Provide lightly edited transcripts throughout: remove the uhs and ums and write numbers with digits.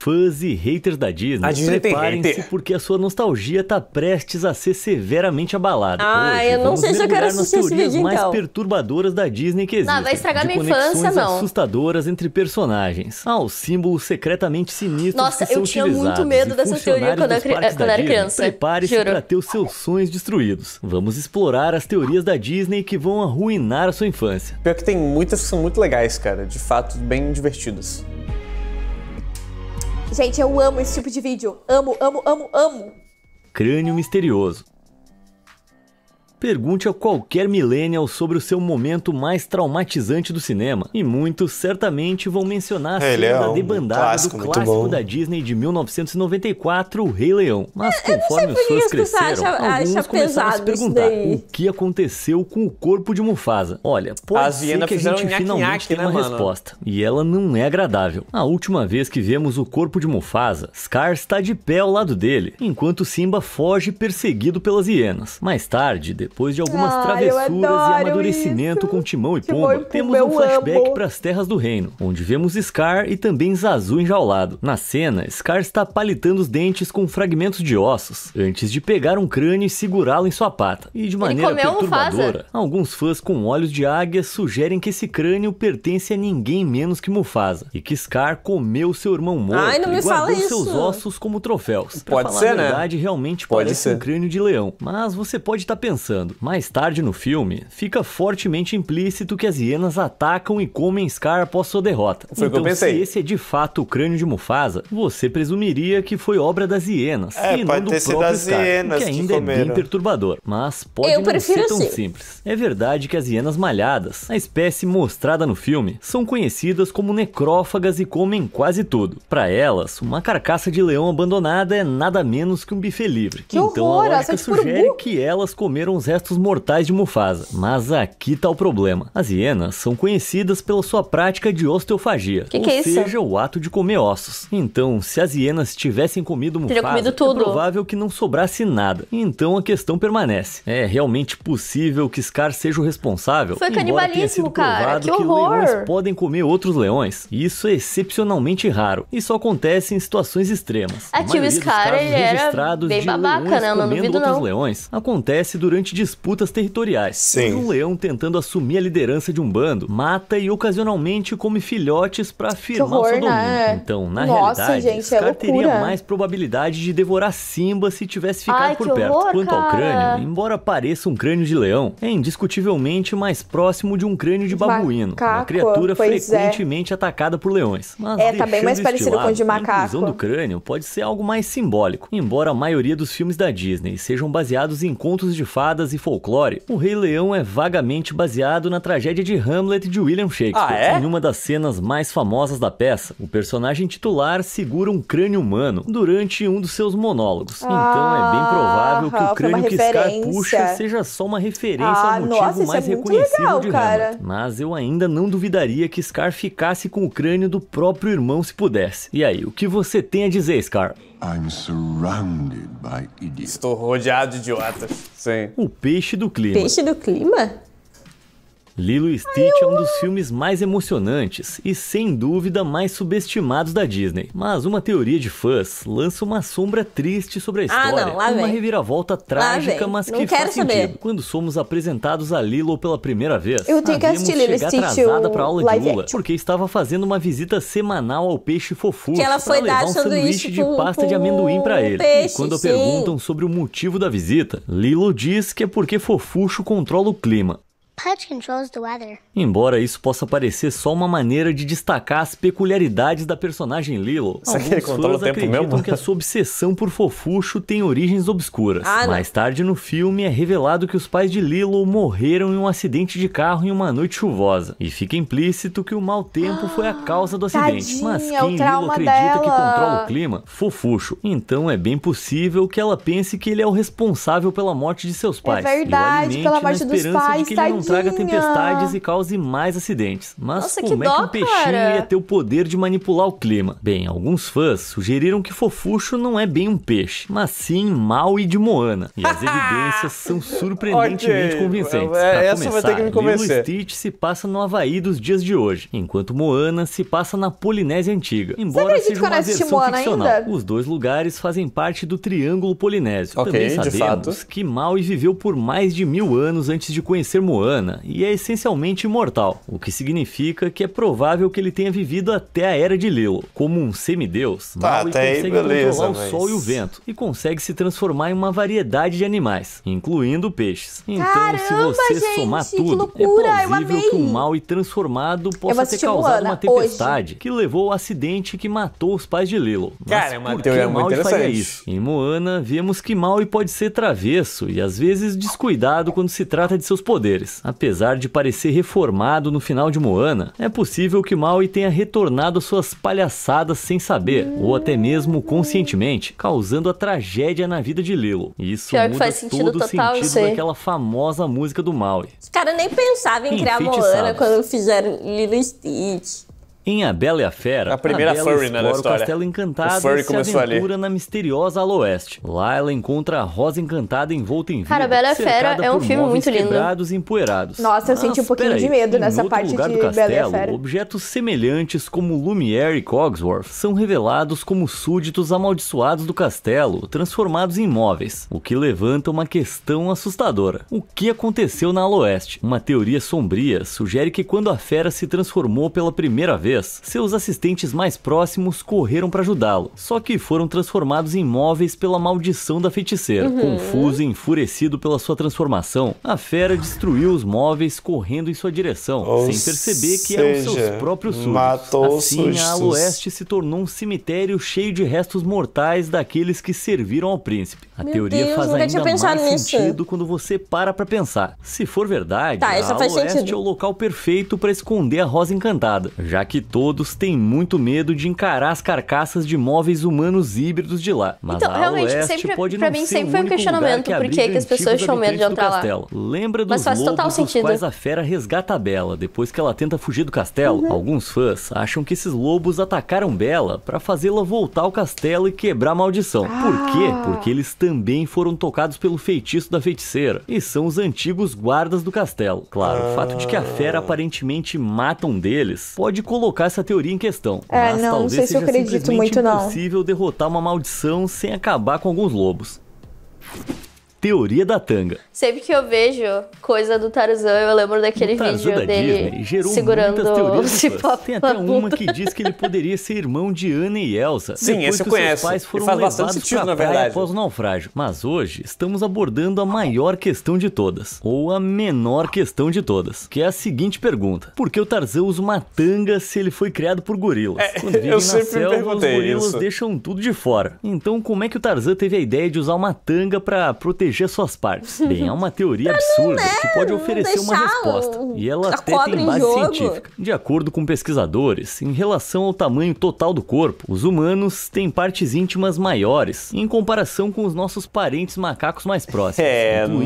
Fãs e haters da Disney, preparem-se porque a sua nostalgia tá prestes a ser severamente abalada. Hoje, eu não sei se eu quero assistir esse vídeo, mais perturbadoras da Disney que existem. Não, vai estragar minha infância, conexões não. assustadoras entre personagens, aos símbolos secretamente sinistros Nossa, que são eu tinha utilizados. muito medo dessa teoria quando eu era criança. Prepare-se para ter os seus sonhos destruídos. Vamos explorar as teorias da Disney que vão arruinar a sua infância. Pior que tem muitas que são muito legais, cara. De fato, bem divertidas. Gente, eu amo esse tipo de vídeo. Amo, amo, amo, amo. Crânio misterioso. Pergunte a qualquer millennial sobre o seu momento mais traumatizante do cinema, e muitos certamente vão mencionar a cena da debandada do clássico da Disney de 1994, O Rei Leão. Mas conforme os fãs cresceram, alguns começaram a se perguntar o que aconteceu com o corpo de Mufasa. Olha, pode ser que a gente finalmente tenha uma resposta, e ela não é agradável. A última vez que vemos o corpo de Mufasa, Scar está de pé ao lado dele, enquanto Simba foge perseguido pelas hienas. Mais tarde, depois de algumas travessuras e amadurecimento com Timão e Pumba, temos um flashback para as Terras do Reino, onde vemos Scar e também Zazu enjaulado. Na cena, Scar está palitando os dentes com fragmentos de ossos, antes de pegar um crânio e segurá-lo em sua pata. E de maneira perturbadora, alguns fãs com olhos de águia sugerem que esse crânio pertence a ninguém menos que Mufasa, e que Scar comeu seu irmão morto e guardou seus ossos como troféus. Pode ser, né? Na verdade, realmente parece um crânio de leão, mas você pode estar pensando, mais tarde no filme, fica fortemente implícito que as hienas atacam e comem Scar após sua derrota. Foi o que eu pensei. Se esse é de fato o crânio de Mufasa, você presumiria que foi obra das hienas, e não do próprio Scar, o que ainda é bem perturbador. Mas pode não ser tão simples. É verdade que as hienas malhadas, a espécie mostrada no filme, são conhecidas como necrófagas e comem quase tudo. Para elas, uma carcaça de leão abandonada é nada menos que um buffet livre. Então a lógica sugere que elas comeram os restos mortais de Mufasa. Mas aqui tá o problema. As hienas são conhecidas pela sua prática de osteofagia, ou seja, o ato de comer ossos. Então, se as hienas tivessem comido Mufasa, é provável que não sobrasse nada. Então a questão permanece. É realmente possível que Scar seja o responsável? Foi canibalismo, cara. Que horror! Leões podem comer outros leões. Isso é excepcionalmente raro e só acontece em situações extremas. Aqui o Scar, ele era bem babaca, né? Não duvido não. Leões acontece durante disputas territoriais. Um leão tentando assumir a liderança de um bando mata e ocasionalmente come filhotes para afirmar o seu domínio. Então, na realidade, Scar teria mais probabilidade de devorar Simba se tivesse ficado por perto. Quanto ao crânio, embora pareça um crânio de leão, é indiscutivelmente mais próximo de um crânio de babuíno, uma criatura frequentemente atacada por leões. Mas tá bem mais parecido com o de macaco. A inclusão do crânio pode ser algo mais simbólico. Embora a maioria dos filmes da Disney sejam baseados em contos de fadas e folclore, O Rei Leão é vagamente baseado na tragédia de Hamlet de William Shakespeare. Em uma das cenas mais famosas da peça, o personagem titular segura um crânio humano durante um dos seus monólogos. Então é bem provável que o crânio que Scar puxa seja só uma referência ao motivo mais reconhecível de Hamlet. Mas eu ainda não duvidaria que Scar ficasse com o crânio do próprio irmão se pudesse. E aí, o que você tem a dizer, Scar? Estou rodeado de idiotas. Sim. O Peixe do Clima. Peixe do Clima? Lilo e Stitch é um dos filmes mais emocionantes e, sem dúvida, mais subestimados da Disney. Mas uma teoria de fãs lança uma sombra triste sobre a história. Uma reviravolta trágica, mas que faz sentido. Quando somos apresentados a Lilo pela primeira vez, eu tenho que assistir Lilo e Stitch atrasada para aula de Lula, porque estava fazendo uma visita semanal ao Peixe Fofuxo para levar um sanduíche de pasta de amendoim para ele. E quando perguntam sobre o motivo da visita, Lilo diz que é porque Fofuxo controla o clima. Pudge controls the weather. Embora isso possa parecer só uma maneira de destacar as peculiaridades da personagem Lilo, alguns fãs acreditam que a sua obsessão por Fofuxo tem origens obscuras. Mais tarde no filme é revelado que os pais de Lilo morreram em um acidente de carro em uma noite chuvosa, e fica implícito que o mau tempo foi a causa do acidente. Mas quem Lilo acredita que controla o clima? Fofuxo. Então é bem possível que ela pense que ele é o responsável pela morte de seus pais. É verdade, pela morte dos pais, tadinho. traga tempestades e cause mais acidentes. Mas Nossa, como que é que dó, um peixinho cara. ia ter o poder de manipular o clima? Bem, alguns fãs sugeriram que Fofuxo não é bem um peixe, mas sim Maui de Moana. E as evidências são surpreendentemente convincentes. Pra essa vai ter que me convencer. Lilo e Stitch se passa no Havaí dos dias de hoje, enquanto Moana se passa na Polinésia Antiga. Embora seja uma versão ficcional, ainda? Os dois lugares fazem parte do Triângulo Polinésio. Também sabemos que Maui viveu por mais de 1000 anos antes de conhecer Moana e é essencialmente imortal, o que significa que é provável que ele tenha vivido até a Era de Lilo. Como um semideus, Maui consegue controlar o sol e o vento e consegue se transformar em uma variedade de animais, incluindo peixes. Então, se você somar tudo, é plausível que o Maui transformado possa ter causado uma tempestade que levou ao acidente que matou os pais de Lilo. Mas é uma teoria muito interessante. Isso? Em Moana, vemos que Maui pode ser travesso e às vezes descuidado quando se trata de seus poderes. Apesar de parecer reformado no final de Moana, é possível que Maui tenha retornado às suas palhaçadas sem saber, ou até mesmo conscientemente, causando a tragédia na vida de Lilo. Isso Pior muda que faz sentido todo o sentido daquela famosa música do Maui. Os caras nem pensavam em criar Moana quando fizeram Lilo e Stitch. Em A Bela e a Fera, a primeira furry na história. O Castelo Encantado e se aventura na misteriosa Aloeste. Lá ela encontra a Rosa Encantada envolta em vidro. Cara, A Bela e a Fera é um filme muito lindo. Quebrados e empoeirados. Nossa, eu senti um pouquinho de medo nessa parte de castelo, Bela e a Fera. Objetos semelhantes como Lumière e Cogsworth são revelados como súditos amaldiçoados do castelo, transformados em móveis, o que levanta uma questão assustadora. O que aconteceu na Aloeste? Uma teoria sombria sugere que quando a fera se transformou pela primeira vez, seus assistentes mais próximos correram para ajudá-lo, só que foram transformados em móveis pela maldição da feiticeira. Confuso e enfurecido pela sua transformação, a fera destruiu os móveis correndo em sua direção, sem perceber que eram seus próprios súditos. Assim, a Aloeste se tornou um cemitério cheio de restos mortais daqueles que serviram ao príncipe. A teoria faz ainda mais sentido quando você para pra pensar. Se for verdade, a Aloeste é o local perfeito para esconder a Rosa Encantada, já que todos têm muito medo de encarar as carcaças de móveis humanos híbridos de lá. Mas então, realmente, sempre, pra mim sempre foi um questionamento por que as pessoas tinham medo de entrar lá. Lembra dos lobos dos quais a fera resgata a Bela depois que ela tenta fugir do castelo? Alguns fãs acham que esses lobos atacaram Bela para fazê-la voltar ao castelo e quebrar a maldição. Por quê? Porque eles também foram tocados pelo feitiço da feiticeira e são os antigos guardas do castelo. Claro, o fato de que a fera aparentemente mata um deles pode colocar essa teoria em questão. Mas não sei se eu acredito muito, não. É impossível derrotar uma maldição sem acabar com alguns lobos. Teoria da tanga. Sempre que eu vejo coisa do Tarzan, eu lembro daquele vídeo dele segurando o cipó. Tem até uma que diz que ele poderia ser irmão de Anna e Elsa. Sim, esse eu conheço. Seus pais foram faz levados bastante sentido, pra na praia verdade. após o naufrágio. Mas hoje estamos abordando a maior questão de todas, ou a menor questão de todas, que é a seguinte pergunta: por que o Tarzan usa uma tanga se ele foi criado por gorilas? Quando vivem na selva, os gorilas deixam tudo de fora. Então, como é que o Tarzan teve a ideia de usar uma tanga pra proteger suas partes? Bem, é uma teoria absurda que pode oferecer uma resposta. E ela até tem base científica. De acordo com pesquisadores, em relação ao tamanho total do corpo, os humanos têm partes íntimas maiores em comparação com os nossos parentes macacos mais próximos.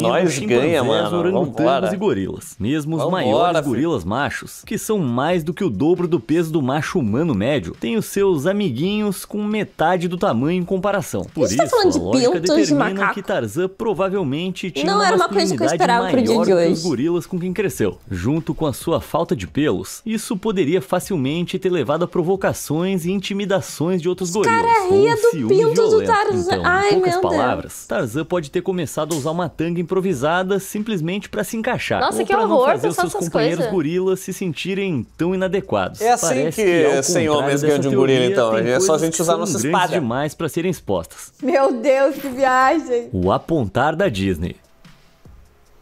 Nós ganha, mano. Orangotangos e gorilas. Mesmo os maiores gorilas machos, que são mais do que o dobro do peso do macho humano médio, têm os seus amiguinhos com metade do tamanho em comparação. Por isso, a lógica determina que Tarzan provavelmente tinha uma masculinidade maior que os gorilas com quem cresceu. Junto com a sua falta de pelos, isso poderia facilmente ter levado a provocações e intimidações de outros gorilas, ou ciúme violento. Então, em poucas palavras, Tarzan pode ter começado a usar uma tanga improvisada simplesmente para se encaixar. Nossa, ou que para não horror, fazer os seus companheiros gorilas se sentirem tão inadequados. É assim Parece que 100 homens ganham de um gorila, então. É só a gente usar nossa espada. Demais para serem expostas. Meu Deus, que viagem! O apontar da Disney.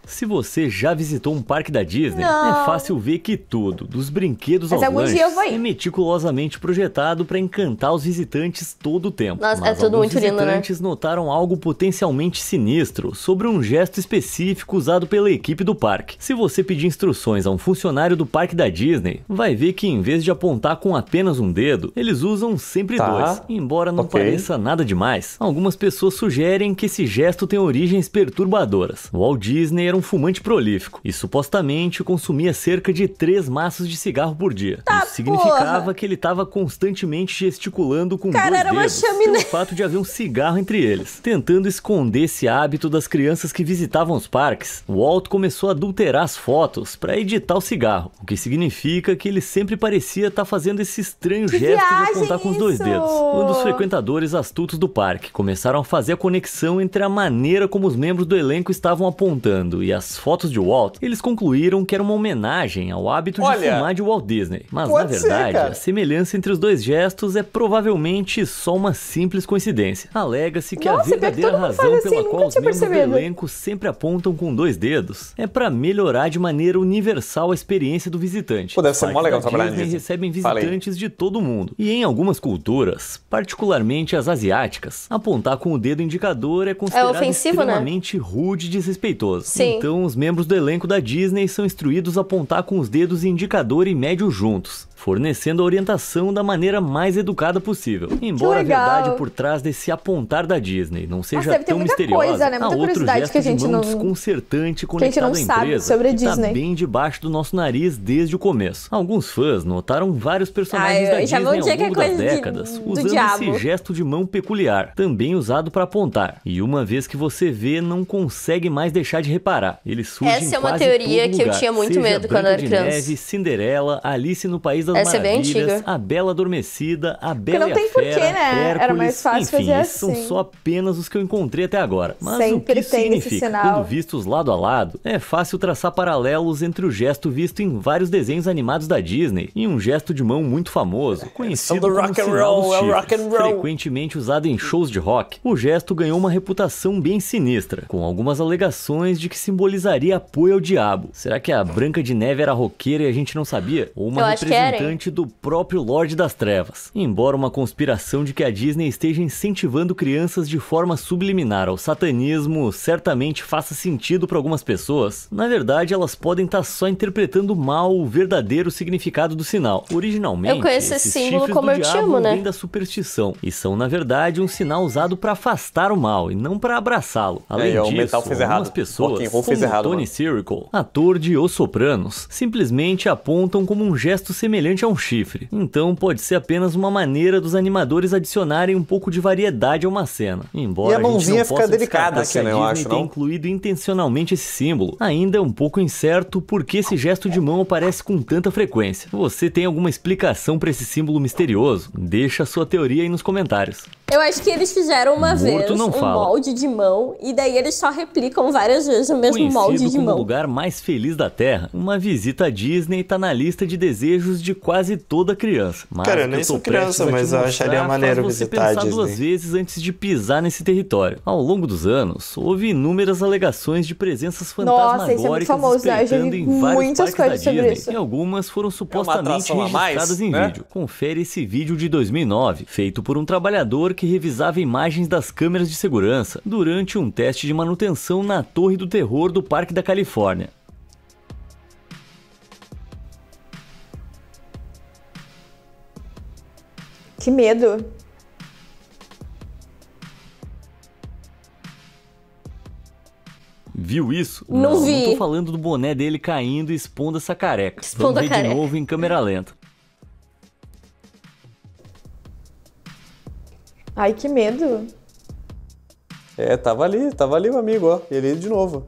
Se você já visitou um parque da Disney, é fácil ver que tudo, dos brinquedos aos lanches, é meticulosamente projetado para encantar os visitantes todo o tempo. Nossa, mas é tudo muito lindo, né? Os visitantes notaram algo potencialmente sinistro sobre um gesto específico usado pela equipe do parque. Se você pedir instruções a um funcionário do parque da Disney, vai ver que em vez de apontar com apenas um dedo, eles usam sempre dois. Embora não pareça nada demais, algumas pessoas sugerem que esse gesto tem origens perturbadoras. Walt Disney era um fumante prolífico e supostamente consumia cerca de 3 maços de cigarro por dia. Isso significava que ele estava constantemente gesticulando com 2 dedos, pelo fato de haver um cigarro entre eles. Tentando esconder esse hábito das crianças que visitavam os parques, Walt começou a adulterar as fotos para editar o cigarro, o que significa que ele sempre parecia estar fazendo esse estranho gesto de apontar com os 2 dedos. Quando os frequentadores astutos do parque começaram a fazer a conexão entre a maneira como os membros do elenco estavam apontando e as fotos de Walt, eles concluíram que era uma homenagem ao hábito de fumar de Walt Disney. Mas na verdade, a semelhança entre os 2 gestos é provavelmente só uma simples coincidência. Alega-se que a verdadeira razão pela qual os membros do elenco sempre apontam com 2 dedos é para melhorar de maneira universal a experiência do visitante. Deve ser mó legal trabalhar nisso. Recebem visitantes de todo o mundo. E em algumas culturas, particularmente as asiáticas, apontar com o dedo indicador é considerado extremamente rude e desrespeitoso. Sim. Então, os membros do elenco da Disney são instruídos a apontar com os dedos indicador e médio juntos, fornecendo a orientação da maneira mais educada possível. Embora a verdade por trás desse apontar da Disney não seja tão misteriosa, há outro gesto de mão desconcertante conectado à empresa que está bem debaixo do nosso nariz desde o começo. Alguns fãs notaram vários personagens da Disney ao longo das décadas usando esse gesto de mão peculiar, também usado para apontar. E uma vez que você vê, não consegue mais deixar de reparar. Ele surge Essa é uma teoria que eu tinha muito medo quando eu era criança. Neve, Cinderela, Alice no País das Maravilhas, A Bela Adormecida, A Bela e a Fera, Hércules, era mais fácil fazer assim. São só apenas os que eu encontrei até agora. Mas sempre o que significa? Quando vistos lado a lado, é fácil traçar paralelos entre o gesto visto em vários desenhos animados da Disney e um gesto de mão muito famoso, conhecido como rock and roll, rock and roll. Frequentemente usado em shows de rock. O gesto ganhou uma reputação bem sinistra, com algumas alegações de que simbolizaria apoio ao diabo. Será que a Branca de Neve era roqueira e a gente não sabia? Ou uma representante do próprio Lorde das Trevas? Embora uma conspiração de que a Disney esteja incentivando crianças de forma subliminar ao satanismo certamente faça sentido para algumas pessoas, na verdade elas podem estar só interpretando mal o verdadeiro significado do sinal. Originalmente, eu conheço esse símbolo como eu te amo, né? Vem da superstição e são na verdade um sinal usado para afastar o mal e não para abraçá-lo. Além disso, algumas pessoas, como Tony Sirico, ator de Os Sopranos, simplesmente apontam como um gesto semelhante a um chifre. Então pode ser apenas uma maneira dos animadores adicionarem um pouco de variedade a uma cena. Embora e a mãozinha fica delicada assim, né? Eu acho, não? Incluído intencionalmente esse símbolo. Ainda é um pouco incerto por que esse gesto de mão aparece com tanta frequência. Você tem alguma explicação para esse símbolo misterioso? Deixa a sua teoria aí nos comentários. Eu acho que eles fizeram uma vez um molde de mão e daí eles só replicam várias vezes o mesmo molde de mão. Como o lugar mais feliz da Terra, uma visita à Disney tá na lista de desejos de quase toda criança. Mas cara, eu nem sou criança, mas eu acharia maneiro visitar a Disney. Duas vezes antes de pisar nesse território. Ao longo dos anos, houve inúmeras alegações de presenças fantasmagóricas espreitando em vários parques da Disney. E algumas foram supostamente registradas em vídeo. Confere esse vídeo de 2009, feito por um trabalhador que revisava imagens das câmeras de segurança durante um teste de manutenção na Torre do Terror do Parque da Califórnia. Que medo! Viu isso? Não vi. Não tô falando do boné dele caindo e expondo essa careca. Vamos ver de novo em câmera lenta. Ai, que medo. É, tava ali o amigo, ó. Ele de novo.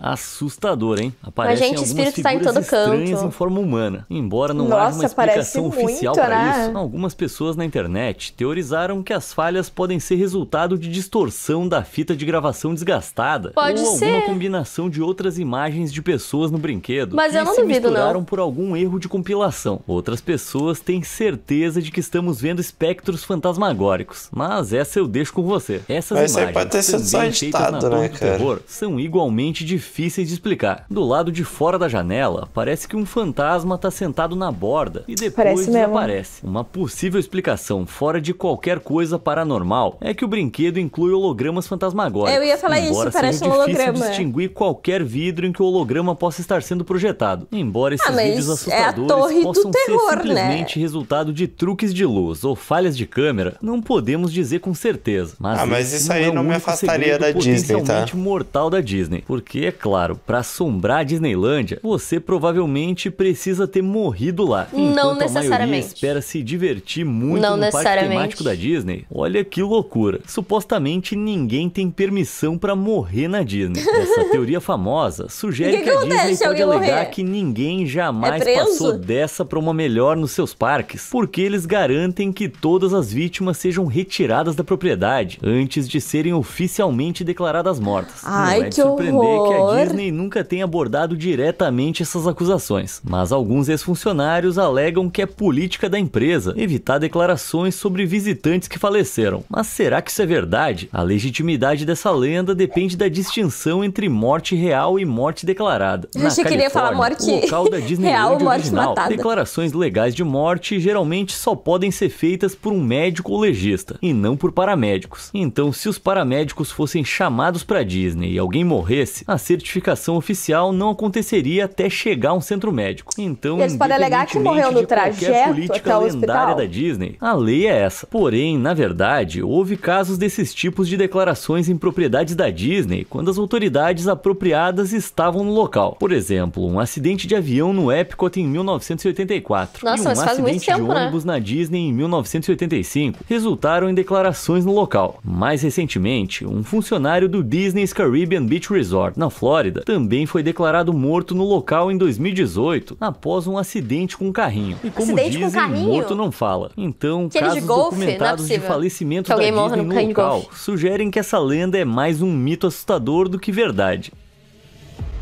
Assustador, hein? Aparecem algumas figuras estranhas em forma humana. Embora não haja uma explicação oficial para isso, algumas pessoas na internet teorizaram que as falhas podem ser resultado de distorção da fita de gravação desgastada. Pode ou ser. alguma combinação de outras imagens de pessoas no brinquedo. Mas eu não se duvido, misturaram não. por algum erro de compilação. Outras pessoas têm certeza de que estamos vendo espectros fantasmagóricos. Mas essa eu deixo com você. Essas imagens, pode ter sido só editado, né, cara? Terror, são igualmente difíceis difíceis de explicar. Do lado de fora da janela, parece que um fantasma tá sentado na borda e depois desaparece. Uma possível explicação fora de qualquer coisa paranormal é que o brinquedo inclui hologramas fantasmagóricos. Eu ia falar isso, parece um holograma. Difícil distinguir qualquer vidro em que o holograma possa estar sendo projetado. Embora esses vídeos assustadores possam ser simplesmente resultado de truques de luz ou falhas de câmera, não podemos dizer com certeza. Mas isso aí não me afastaria da Disney, tá? Potencialmente mortal da Disney. Porque, é claro, pra assombrar a Disneylândia, você provavelmente precisa ter morrido lá. Não necessariamente. A maioria espera se divertir muito no parque temático da Disney. Olha que loucura. Supostamente ninguém tem permissão pra morrer na Disney. Essa teoria famosa sugere que a Disney pode alegar que ninguém jamais passou dessa pra uma melhor nos seus parques, porque eles garantem que todas as vítimas sejam retiradas da propriedade antes de serem oficialmente declaradas mortas. Ai, não é de surpreender que a Disney nunca tenha abordado diretamente essas acusações, mas alguns ex-funcionários alegam que é política da empresa evitar declarações sobre visitantes que faleceram. Mas será que isso é verdade? A legitimidade dessa lenda depende da distinção entre morte real e morte declarada. Eu achei que ele ia falar morte o local da real, morte original, matada. Declarações legais de morte geralmente só podem ser feitas por um médico ou legista, e não por paramédicos. Então, se os paramédicos fossem chamados para Disney e alguém morresse, a certificação oficial não aconteceria até chegar a um centro médico. Então, eles podem alegar que morreu no trajeto até o hospital da Disney, a lei é essa. Porém, na verdade, houve casos desses tipos de declarações em propriedades da Disney quando as autoridades apropriadas estavam no local. Por exemplo, um acidente de avião no Epcot em 1984 Nossa, e um acidente de ônibus na Disney em 1985 resultaram em declarações no local. Mais recentemente, um funcionário do Disney's Caribbean Beach Resort, na Flórida, também foi declarado morto no local em 2018 após um acidente com um carrinho. E como dizem, morto não fala. Então, casos documentados de falecimento da Disney no local sugerem que essa lenda é mais um mito assustador do que verdade.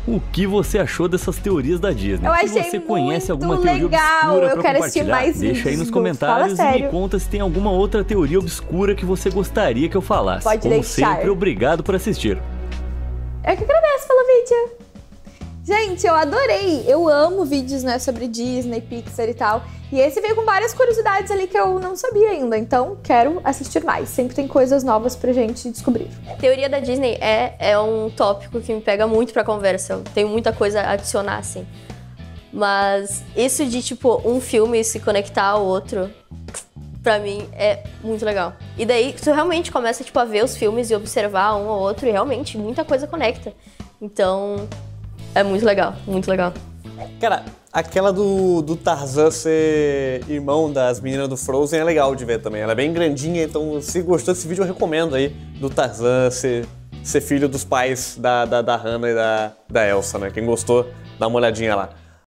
O que você achou dessas teorias da Disney? Eu achei você conhece alguma teoria obscura eu quero assistir mais vídeos. Deixa aí nos comentários e me conta se tem alguma outra teoria obscura que você gostaria que eu falasse. Pode Como deixar. sempre, obrigado por assistir. Eu que agradeço pelo vídeo. Gente, eu adorei. Eu amo vídeos, né, sobre Disney, Pixar e tal. E esse veio com várias curiosidades ali que eu não sabia ainda. Então, quero assistir mais. Sempre tem coisas novas pra gente descobrir. Teoria da Disney é um tópico que me pega muito pra conversa. Eu tenho muita coisa a adicionar, assim. Mas isso de, tipo, um filme se conectar ao outro, pra mim, é muito legal. E daí, tu realmente começa, tipo, a ver os filmes e observar um ao outro. E realmente, muita coisa conecta. Então, é muito legal, muito legal. Cara, aquela do Tarzan ser irmão das meninas do Frozen é legal de ver também. Ela é bem grandinha, então se gostou desse vídeo eu recomendo aí, do Tarzan ser filho dos pais da Hannah e da Elsa, né? Quem gostou, dá uma olhadinha lá.